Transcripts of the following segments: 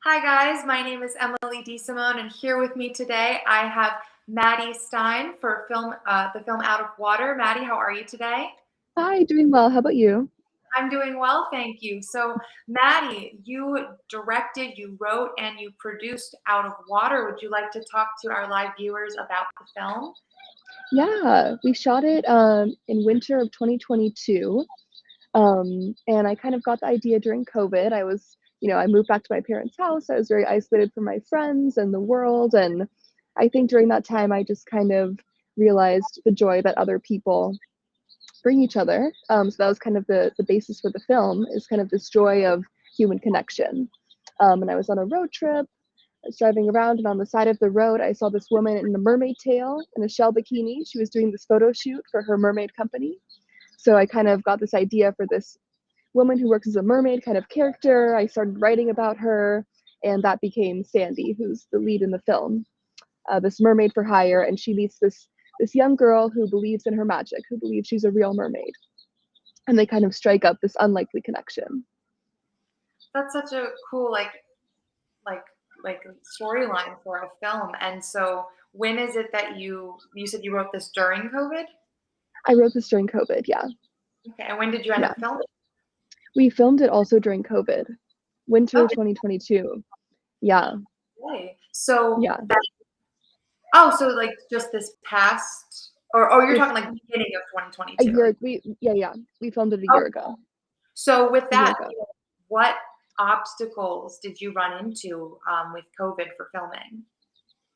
Hi guys, my name is Emily DeSimone, and here with me today I have Maddie Stein for the film Out of Water. Maddie, how are you today? Hi, doing well. How about you? I'm doing well, thank you. So, Maddie, you directed, you wrote, and you produced Out of Water. Would you like to talk to our live viewers about the film? Yeah, we shot it in winter of 2022. And I kind of got the idea during COVID. I moved back to my parents' house. I was very isolated from my friends and the world. And I think during that time, I just kind of realized the joy that other people bring each other. So that was kind of the basis for the film, is kind of this joy of human connection. And I was on a road trip. I was driving around, and on the side of the road, I saw this woman in a mermaid tail and a shell bikini. She was doing this photo shoot for her mermaid company. So I kind of got this idea for this woman who works as a mermaid kind of character. I started writing about her, and that became Sandy, who's the lead in the film. This mermaid for hire, and she meets this young girl who believes in her magic, who believes she's a real mermaid, and they kind of strike up this unlikely connection. That's such a cool like like storyline for a film. And so, when is it that you said you wrote this during COVID? I wrote this during COVID. Yeah, Okay, and when did you end yeah. up filming? We filmed it also during COVID, winter Oh, 2022. Yeah, okay. So yeah. that, oh, so like just this past, or oh, you're This talking like beginning of a 2022. year. We filmed it a Oh, year ago. so with A year that, ago. what obstacles did you run into with COVID for filming?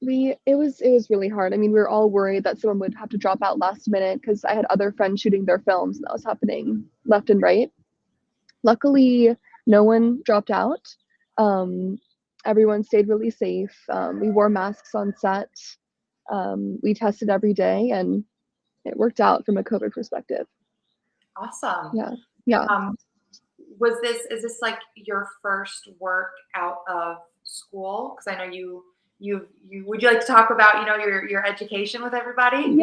It was really hard. I mean, we were all worried that someone would have to drop out last minute because I had other friends shooting their films, and that was happening left and right. Luckily, no one dropped out. Um, Everyone stayed really safe. We wore masks on set. We tested every day, and it worked out from a COVID perspective. Awesome. Yeah, yeah. Um, is this like your first work out of school? Because I know you would you like to talk about your education with everybody?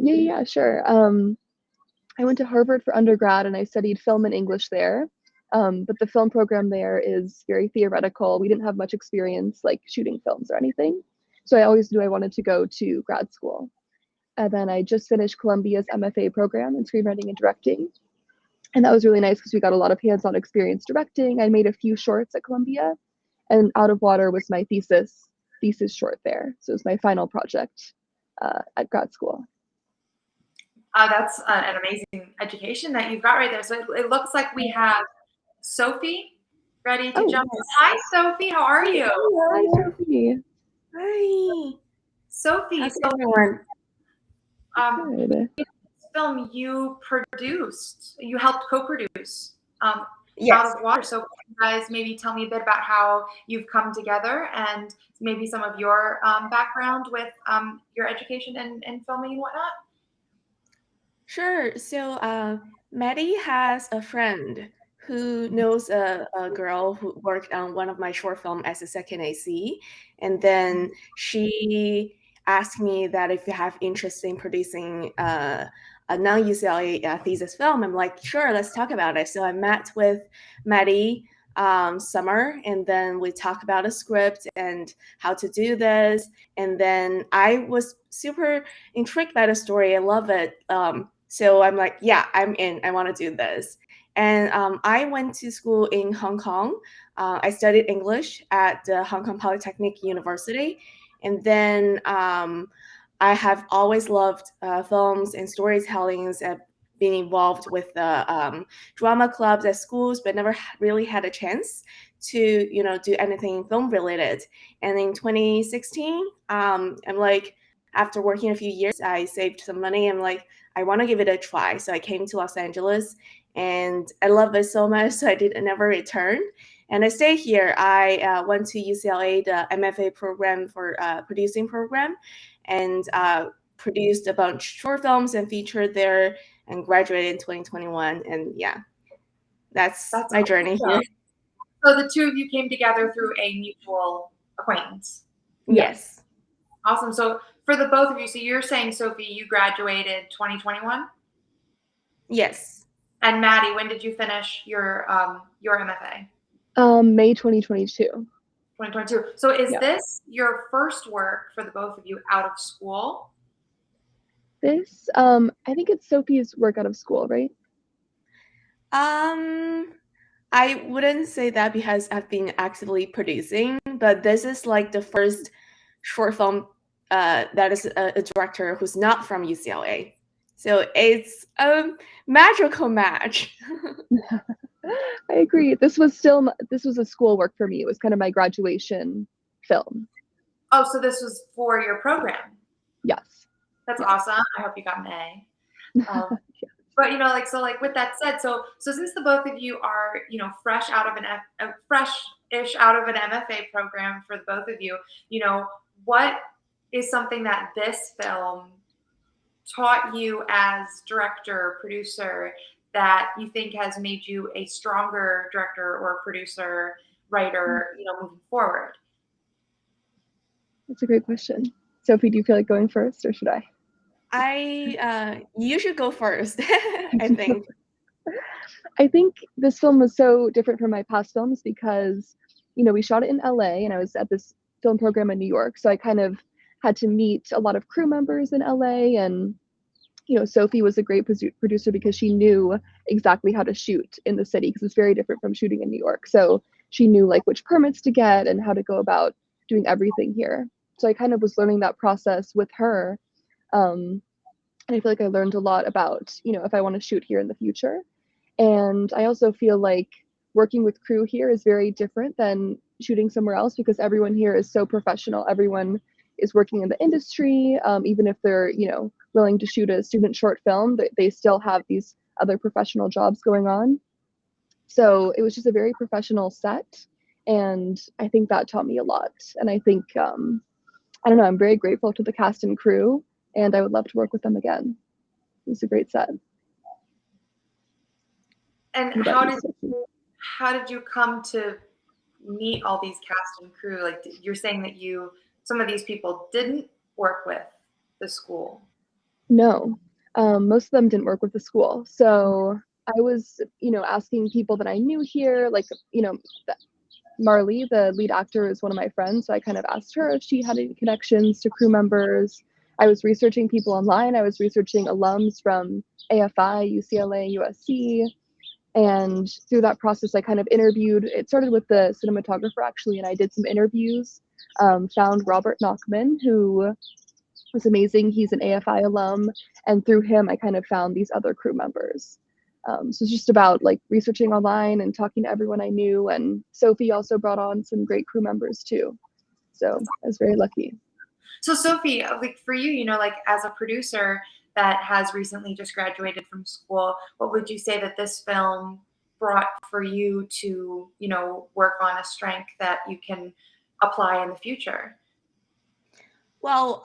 Yeah, sure. I went to Harvard for undergrad and I studied film and English there. But the film program there is very theoretical. We didn't have much experience like shooting films or anything. So I always knew I wanted to go to grad school. And then I just finished Columbia's MFA program in screenwriting and directing. And that was really nice because we got a lot of hands on experience directing. I made a few shorts at Columbia, and Out of Water was my thesis short there. So it was my final project at grad school. That's an amazing education that you've got right there. So it looks like we have Sophie ready to Oh, jump in. Yes. Hi, Sophie. How are you? hi, Hello. Sophie. Hi. Sophie, How's so everyone? Good. this film you produced, you helped co-produce Out Yes. of Water. So can you guys maybe tell me a bit about how you've come together and maybe some of your background with your education in filming and whatnot? Sure. So, Maddie has a friend who knows a girl who worked on one of my short film as a second AC, and then she asked me that if you have interest in producing a non-UCLA thesis film. I'm like, sure, let's talk about it. So I met with Maddie summer, and then we talk about a script and how to do this. And then I was super intrigued by the story. I love it. So I'm like, yeah, I'm in. I want to do this. And I went to school in Hong Kong. I studied English at the Hong Kong Polytechnic University. And then I have always loved films and storytellings. I've been involved with the drama clubs at schools, but never really had a chance to, do anything film related. And in 2016, I'm like, after working a few years, I saved some money. I'm like, I want to give it a try. So I came to Los Angeles and I love it so much. So I did never return. And I stayed here. I went to UCLA, the MFA program for producing program, and produced a bunch of short films and featured there and graduated in 2021. And yeah, that's That's my journey here. awesome. So the two of you came together through a mutual acquaintance. Yes. Yes. Awesome. So for the both of you, so you're saying, Sophie, you graduated 2021? Yes. And Maddie, when did you finish your MFA? May 2022. 2022. So is Yeah. this your first work for the both of you out of school? This, I think it's Sophie's work out of school, right? I wouldn't say that because I've been actively producing, but this is like the first short film that is a director who's not from UCLA. So it's a magical match. I agree. This was a school work for me. It was kind of my graduation film. Oh, so this was for your program. Yes. That's Yes. awesome. I hope you got an A. But you know, like, so like with that said, so since the both of you are, you know, fresh-ish out of an MFA program for the both of you, you know, what is something that this film taught you as director, producer, that you think has made you a stronger director or producer, writer, you know, moving forward? That's a great question. Sophie, do you feel like going first, or should I? You should go first, I think. I think this film was so different from my past films because, you know, we shot it in LA and I was at this film program in New York. So I kind of had to meet a lot of crew members in LA. And, you know, Sophie was a great producer because she knew exactly how to shoot in the city because it's very different from shooting in New York. So she knew like which permits to get and how to go about doing everything here. So I kind of was learning that process with her. And I feel like I learned a lot about, you know, if I want to shoot here in the future. And I also feel like working with crew here is very different than shooting somewhere else because everyone here is so professional. Everyone is working in the industry, even if they're, you know, willing to shoot a student short film, they still have these other professional jobs going on. So it was just a very professional set. And I think that taught me a lot. And I think, I don't know, I'm very grateful to the cast and crew, and I would love to work with them again. It was a great set. And how did you come to meet all these cast and crew? Like, you're saying that some of these people didn't work with the school. No, most of them didn't work with the school. So I was, you know, asking people that I knew here, like, you know, Marley, the lead actor, is one of my friends. So I kind of asked her if she had any connections to crew members. I was researching people online. I was researching alums from AFI, UCLA, USC. And through that process, I kind of interviewed. It started with the cinematographer, actually, and I did some interviews. Found Robert Nachman, who was amazing. He's an AFI alum. And through him, I kind of found these other crew members. So it's just about like researching online and talking to everyone I knew. And Sophie also brought on some great crew members too. So I was very lucky. So Sophie, like for you, you know, like as a producer that has recently just graduated from school, what would you say that this film brought for you to, you know, work on a strength that you can apply in the future? Well,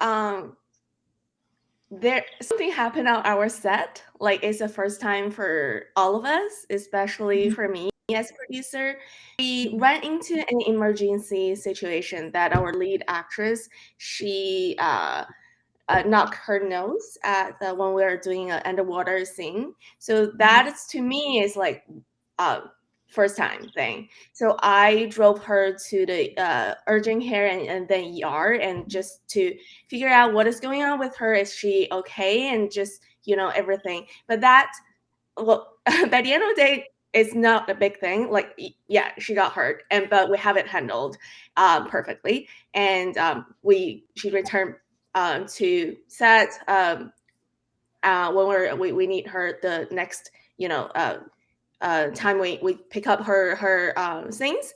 there something happened on our set. Like it's the first time for all of us, especially for me as producer. We ran into an emergency situation that our lead actress, she knocked her nose at when we were doing an underwater scene. So that is, to me, is like first time thing. So I drove her to the urgent care and then ER, and just to figure out what is going on with her. Is she okay? And just, you know, everything. But that, well, by the end of the day, it's not a big thing. Like, yeah, she got hurt, but we have it handled perfectly. And she returned to set when we need her the next, you know, time we pick up her things.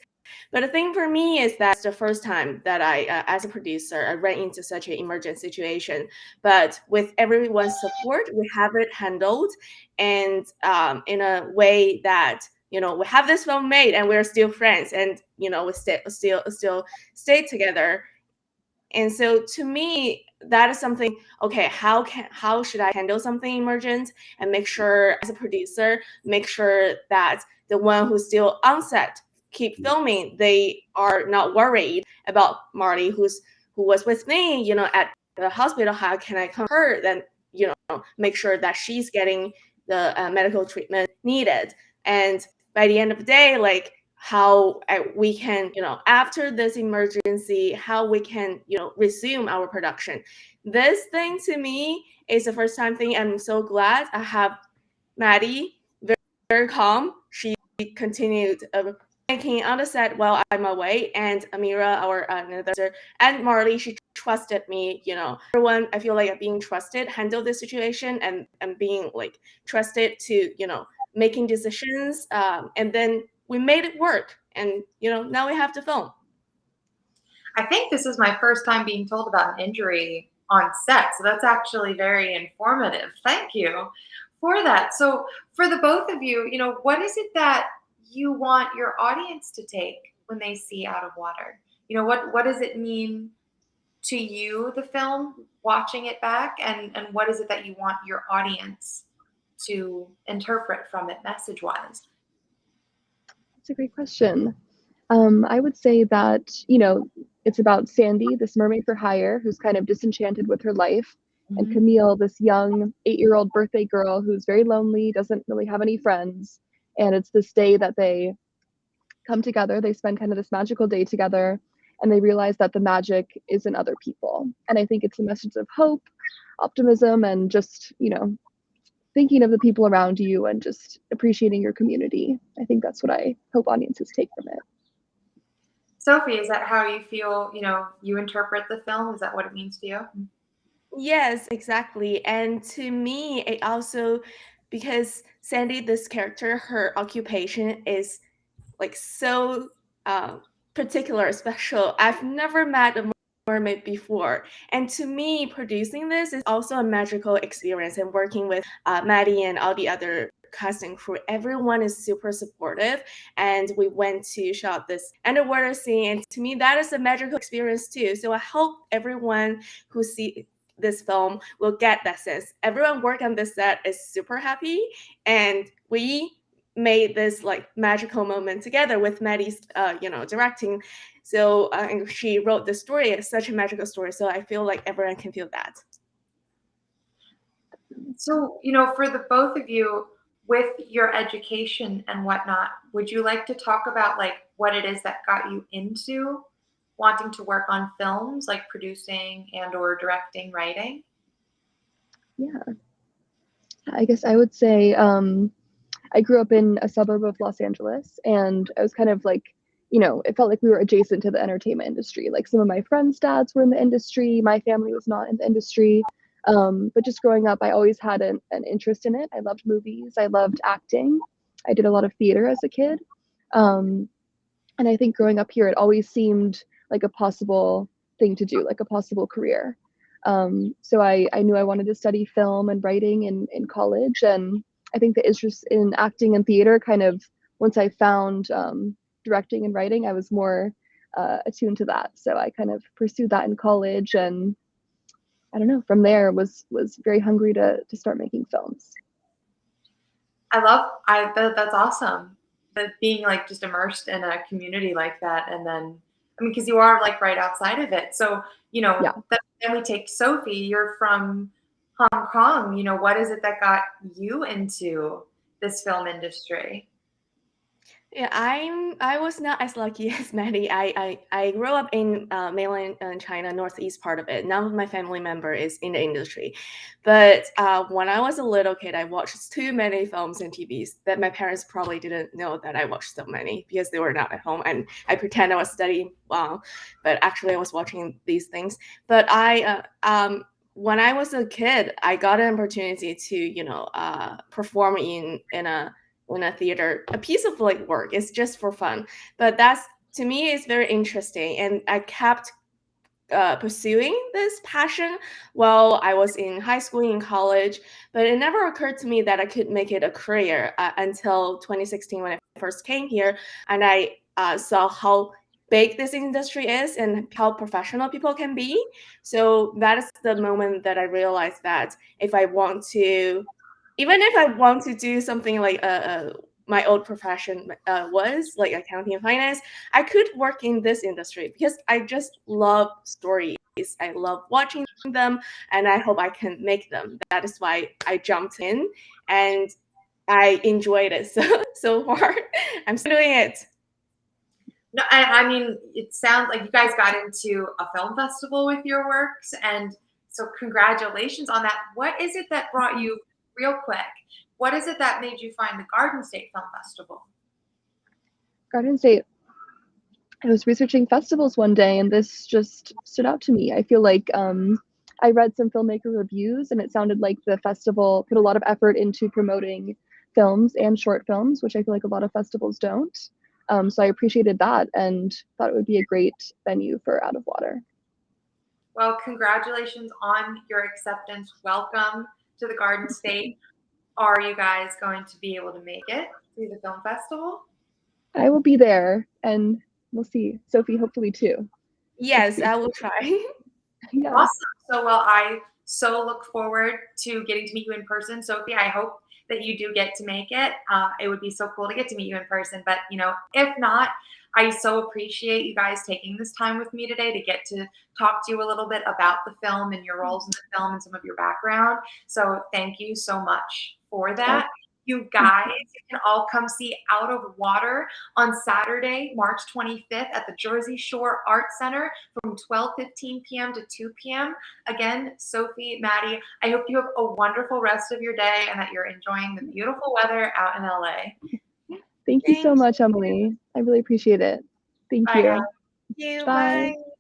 But the thing for me is that's the first time that I, as a producer, I ran into such an emergent situation. But with everyone's support, we have it handled, and in a way that, you know, we have this film made, and we're still friends, and, you know, we still stay together. And so to me, that is something. Okay, how should I handle something emergent and make sure, as a producer, make sure that the one who's still on set keep filming, they are not worried about Marty, who was with me, you know, at the hospital. How can I come her? Then, you know, make sure that she's getting the medical treatment needed. And by the end of the day, like, how we can, after this emergency, how we can, resume our production. This thing to me is the first time thing. I'm so glad I have Maddie, very, very calm. She continued making on the set while I'm away, and Amira, our another, and Marley, she trusted me. Everyone, I feel like I'm being trusted, handle this situation, and being like trusted to, making decisions. And then we made it work, and now we have to film. I think this is my first time being told about an injury on set, so that's actually very informative. Thank you for that. So, for the both of you, what is it that you want your audience to take when they see Out of Water? What does it mean to you, the film, watching it back, and what is it that you want your audience to interpret from it message-wise? That's a great question. I would say that, it's about Sandy, this mermaid for hire, who's kind of disenchanted with her life, and Camille, this young 8-year-old birthday girl who's very lonely, doesn't really have any friends. And it's this day that they come together, they spend kind of this magical day together, and they realize that the magic is in other people. And I think it's a message of hope, optimism, and just, thinking of the people around you and just appreciating your community. I think that's what I hope audiences take from it. Sophie, is that how you feel, you interpret the film? Is that what it means to you? Yes, exactly. And to me, it also, because Sandy, this character, her occupation is like so particular, special. I've never met a mermaid before. And to me, producing this is also a magical experience, and working with Maddie and all the other cast and crew. Everyone is super supportive, and we went to shot this underwater scene, and to me that is a magical experience too. So I hope everyone who see this film will get that sense. Everyone work on this set is super happy, and we made this like magical moment together with Maddie's directing. So and she wrote the story. It's such a magical story, so I feel like everyone can feel that. So, for the both of you, with your education and whatnot, would you like to talk about like what it is that got you into wanting to work on films, like producing and or directing, writing? Yeah, I guess I would say I grew up in a suburb of Los Angeles, and I was kind of like, it felt like we were adjacent to the entertainment industry. Like some of my friends' dads were in the industry, my family was not in the industry. But just growing up, I always had an interest in it. I loved movies, I loved acting. I did a lot of theater as a kid. And I think growing up here, it always seemed like a possible thing to do, like a possible career. So I knew I wanted to study film and writing in college. And I think the interest in acting and theater kind of, once I found directing and writing, I was more attuned to that. So I kind of pursued that in college, and I don't know, from there was very hungry to start making films. That's awesome. But being like just immersed in a community like that, and then because you are like right outside of it. So, Yeah. then we take Sophie, you're from Hong Kong. What is it that got you into this film industry? Yeah, I was not as lucky as Maddie. I grew up in mainland China, northeast part of it. None of my family member is in the industry, but when I was a little kid, I watched too many films and TVs that my parents probably didn't know that I watched so many because they were not at home, and I pretend I was studying, but actually I was watching these things. But when I was a kid, I got an opportunity to perform in a theater, a piece of like work. It's just for fun, but that's, to me, is very interesting, and I kept pursuing this passion while I was in high school and college. But it never occurred to me that I could make it a career until 2016 when I first came here, and I saw how big this industry is and how professional people can be. So that is the moment that I realized that even if I want to do something like my old profession was like accounting and finance, I could work in this industry because I just love stories. I love watching them, and I hope I can make them. That is why I jumped in, and I enjoyed it so far. I'm still doing it. No, I mean, it sounds like you guys got into a film festival with your works, and so congratulations on that. What is it that brought you, real quick, what is it that made you find the Garden State Film Festival? Garden State, I was researching festivals one day and this just stood out to me. I feel like I read some filmmaker reviews and it sounded like the festival put a lot of effort into promoting films and short films, which I feel like a lot of festivals don't. So I appreciated that and thought it would be a great venue for Out of Water. Well, congratulations on your acceptance. Welcome to the Garden State. Are you guys going to be able to make it to the film festival? I will be there and we'll see. Sophie, hopefully too. Yes, I will try. Yeah. Awesome. So, well, I so look forward to getting to meet you in person, Sophie. I hope that you do get to make it. It would be so cool to get to meet you in person. But, if not, I so appreciate you guys taking this time with me today to get to talk to you a little bit about the film and your roles in the film and some of your background. So thank you so much for that. You guys, you can all come see Out of Water on Saturday, March 25th at the Jersey Shore Art Center from 12:15 p.m. to 2 p.m. Again, Sophie, Maddie, I hope you have a wonderful rest of your day and that you're enjoying the beautiful weather out in LA. Thank you so much, Emily. I really appreciate it. Thank Bye, you. guys. Thank you. Bye. Bye.